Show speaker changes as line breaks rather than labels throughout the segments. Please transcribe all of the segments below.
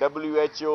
WHO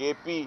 KP,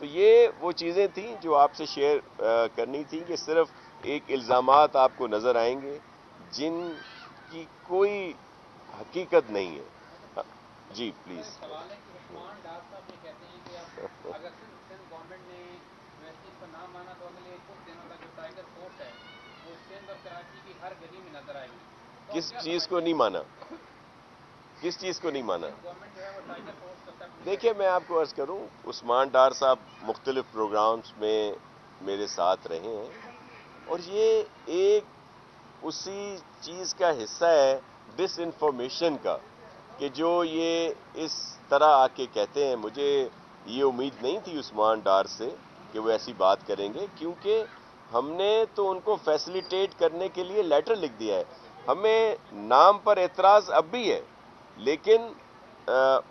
تو یہ وہ چیزیں تھیں جو آپ سے شیئر کرنی تھی کہ صرف ایک الزامات آپ کو نظر آئیں گے جن کی کوئی حقیقت نہیں ہے. جی پلیز.
سوال ہے کہ عثمان ڈار صاحب یہ کہتے ہیں کہ اگر سندھ گورنمنٹ نے یونیورسٹیز پر نہ مانا تو اگلے کچھ دنوں تک جو ٹائیگر فورس ہے وہ سندھ اور کراچی کی ہر گلی میں نظر آئے گی.
کس چیز کو نہیں مانا؟ کس چیز کو نہیں مانا؟
گورنمنٹ جو ہے وہ ٹائیگر فورس کا اسٹیپ
دیکھیے میں آپ کو عرض کروں، عثمان ڈار صاحب مختلف پروگرامز میں میرے ساتھ رہے ہیں اور یہ ایک اسی چیز کا حصہ ہے ڈس انفارمیشن کا کہ جو یہ اس طرح آ کے کہتے ہیں. مجھے یہ امید نہیں تھی عثمان ڈار سے کہ وہ ایسی بات کریں گے، کیونکہ ہم نے تو ان کو فیسیلیٹیٹ کرنے کے لیے لیٹر لکھ دیا ہے. ہمیں نام پر اعتراض اب بھی ہے، لیکن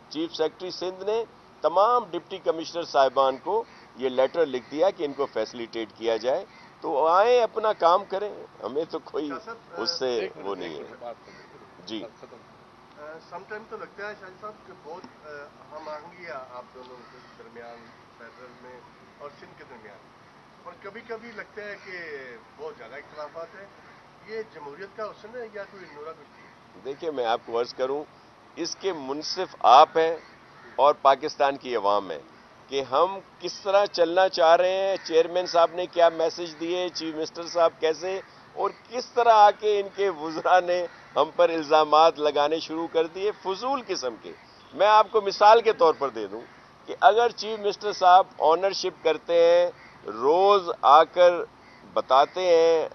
چیف سیکرٹری سندھ نے تمام ڈپٹی کمشنر صاحبان کو یہ لیٹر لکھ دیا کہ ان کو فیسیلیٹیٹ کیا جائے. تو آئیں اپنا کام کریں، ہمیں تو کوئی اس سے وہ نہیں ہے. جی
سم ٹائم تو لگتا ہے شاہد صاحب کہ بہت ہم آہنگی آپ دونوں کے درمیان فیڈرل میں اور سندھ کے درمیان، اور کبھی کبھی لگتا ہے کہ بہت زیادہ اختلافات ہیں. یہ جمہوریت کا حسن ہے یا کوئی نورا کشتی ہے؟
دیکھیے میں آپ کو عرض کروں، اس کے منصف آپ ہیں اور پاکستان کی عوام ہے کہ ہم کس طرح چلنا چاہ رہے ہیں. چیئرمین صاحب نے کیا میسج دیے، چیف منسٹر صاحب کیسے، اور کس طرح آ کے ان کے وزراء نے ہم پر الزامات لگانے شروع کر دیے فضول قسم کے. میں آپ کو مثال کے طور پر دے دوں کہ اگر چیف منسٹر صاحب آنرشپ کرتے ہیں، روز آ کر بتاتے ہیں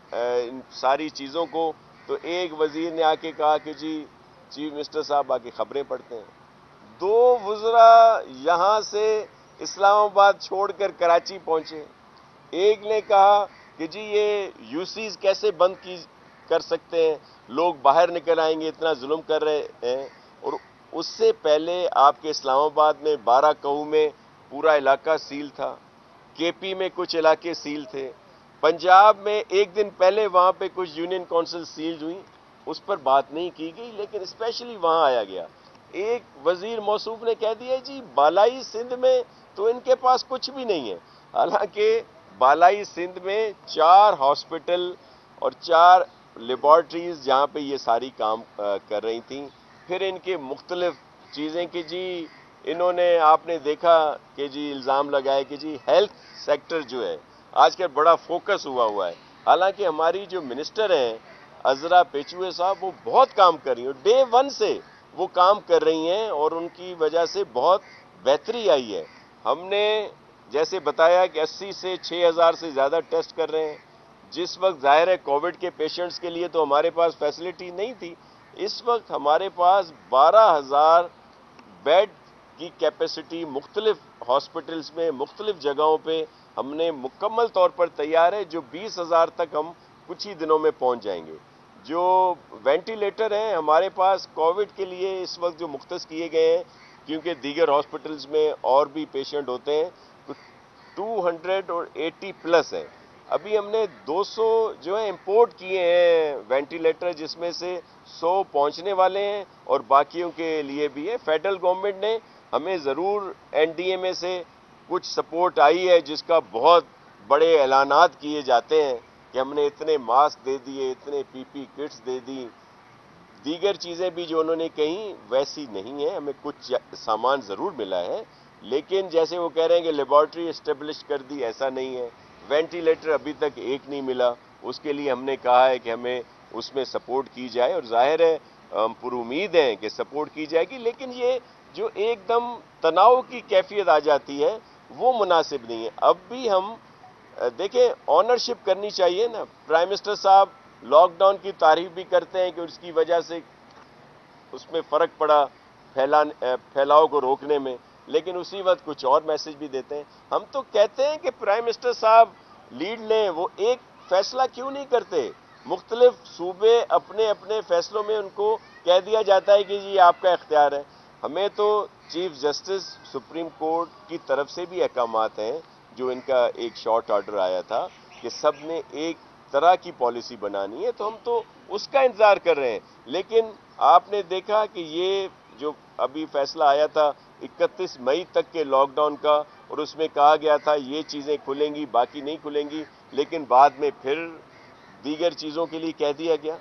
ان ساری چیزوں کو، تو ایک وزیر نے آ کے کہا کہ جی چیف منسٹر صاحب آ کے خبریں پڑھتے ہیں. 2 وزراء یہاں سے اسلام آباد چھوڑ کر کراچی پہنچے. ایک نے کہا کہ جی یہ یوسیز کیسے بند کر سکتے ہیں، لوگ باہر نکل آئیں گے، اتنا ظلم کر رہے ہیں. اور اس سے پہلے آپ کے اسلام آباد میں 12 کہو میں پورا علاقہ سیل تھا، کے پی میں کچھ علاقے سیل تھے، پنجاب میں ایک دن پہلے وہاں پہ کچھ یونین کونسل سیل ہوئی، اس پر بات نہیں کی گئی، لیکن اسپیشلی وہاں آیا گیا. ایک وزیر موصوف نے کہہ دیا جی بالائی سندھ میں تو ان کے پاس کچھ بھی نہیں ہے. حالانکہ بالائی سندھ میں 4 ہاسپٹل اور 4 لیبارٹریز جہاں پہ یہ ساری کام کر رہی تھیں. پھر ان کے مختلف چیزیں کہ جی انہوں نے، آپ نے دیکھا کہ جی الزام لگائے کہ جی ہیلتھ سیکٹر جو ہے آج کل بڑا فوکس ہوا ہے. حالانکہ ہماری جو منسٹر ہیں عذرا پیچوے صاحب، وہ بہت کام کر رہی ہیں، ڈے 1 سے وہ کام کر رہی ہیں اور ان کی وجہ سے بہت بہتری آئی ہے. ہم نے جیسے بتایا کہ 80 سے 6,000 سے زیادہ ٹیسٹ کر رہے ہیں. جس وقت ظاہر ہے کووڈ کے پیشنٹس کے لیے تو ہمارے پاس فیسلٹی نہیں تھی، اس وقت ہمارے پاس 12,000 بیڈ کی کیپیسٹی مختلف ہاسپٹلز میں مختلف جگہوں پہ ہم نے مکمل طور پر تیار ہے، جو 20,000 تک ہم کچھ ہی دنوں میں پہنچ جائیں گے. جو وینٹیلیٹر ہیں ہمارے پاس کووڈ کے لیے اس وقت جو مختص کیے گئے ہیں، کیونکہ دیگر ہاسپٹلز میں اور بھی پیشنٹ ہوتے ہیں، تو 280 پلس ہیں. ابھی ہم نے 200 جو ہے امپورٹ کیے ہیں وینٹیلیٹر، جس میں سے 100 پہنچنے والے ہیں اور باقیوں کے لیے بھی ہے. فیڈرل گورنمنٹ نے ہمیں ضرور این ڈی اے میں سے کچھ سپورٹ آئی ہے، جس کا بہت بڑے اعلانات کیے جاتے ہیں کہ ہم نے اتنے ماسک دے دیے، اتنے پی پی کٹس دے دی. دیگر چیزیں بھی جو انہوں نے کہیں ویسی نہیں ہیں. ہمیں کچھ سامان ضرور ملا ہے، لیکن جیسے وہ کہہ رہے ہیں کہ لیبارٹری اسٹیبلش کر دی، ایسا نہیں ہے. وینٹیلیٹر ابھی تک ایک نہیں ملا، اس کے لیے ہم نے کہا ہے کہ ہمیں اس میں سپورٹ کی جائے، اور ظاہر ہے ہم پر امید ہیں کہ سپورٹ کی جائے گی. لیکن یہ جو ایک دم تناؤ کی کیفیت آ جاتی ہے وہ مناسب نہیں ہے. اب بھی ہم دیکھیں آنرشپ کرنی چاہیے نا. پرائم منسٹر صاحب لاک ڈاؤن کی تعریف بھی کرتے ہیں کہ اس کی وجہ سے اس میں فرق پڑا پھیلاؤ کو روکنے میں، لیکن اسی وقت کچھ اور میسج بھی دیتے ہیں. ہم تو کہتے ہیں کہ پرائم منسٹر صاحب لیڈ لیں، وہ ایک فیصلہ کیوں نہیں کرتے؟ مختلف صوبے اپنے اپنے فیصلوں میں ان کو کہہ دیا جاتا ہے کہ جی آپ کا اختیار ہے. ہمیں تو چیف جسٹس سپریم کورٹ کی طرف سے بھی احکامات ہیں، جو ان کا ایک شارٹ آرڈر آیا تھا کہ سب نے ایک طرح کی پالیسی بنانی ہے، تو ہم تو اس کا انتظار کر رہے ہیں. لیکن آپ نے دیکھا کہ یہ جو ابھی فیصلہ آیا تھا 31 مئی تک کے لاک ڈاؤن کا، اور اس میں کہا گیا تھا یہ چیزیں کھلیں گی باقی نہیں کھلیں گی، لیکن بعد میں پھر دیگر چیزوں کے لیے کہہ دیا گیا.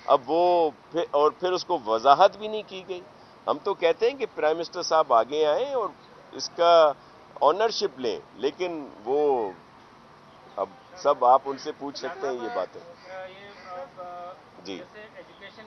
اب وہ پھر اس کو وضاحت بھی نہیں کی گئی. ہم تو کہتے ہیں کہ پرائم منسٹر صاحب آگے آئیں اور اس کا آنرشپ لیں، لیکن وہ اب سب آپ ان سے پوچھ سکتے ہیں یہ باتیں.
یہ
جی
جیسے ایجوکیشن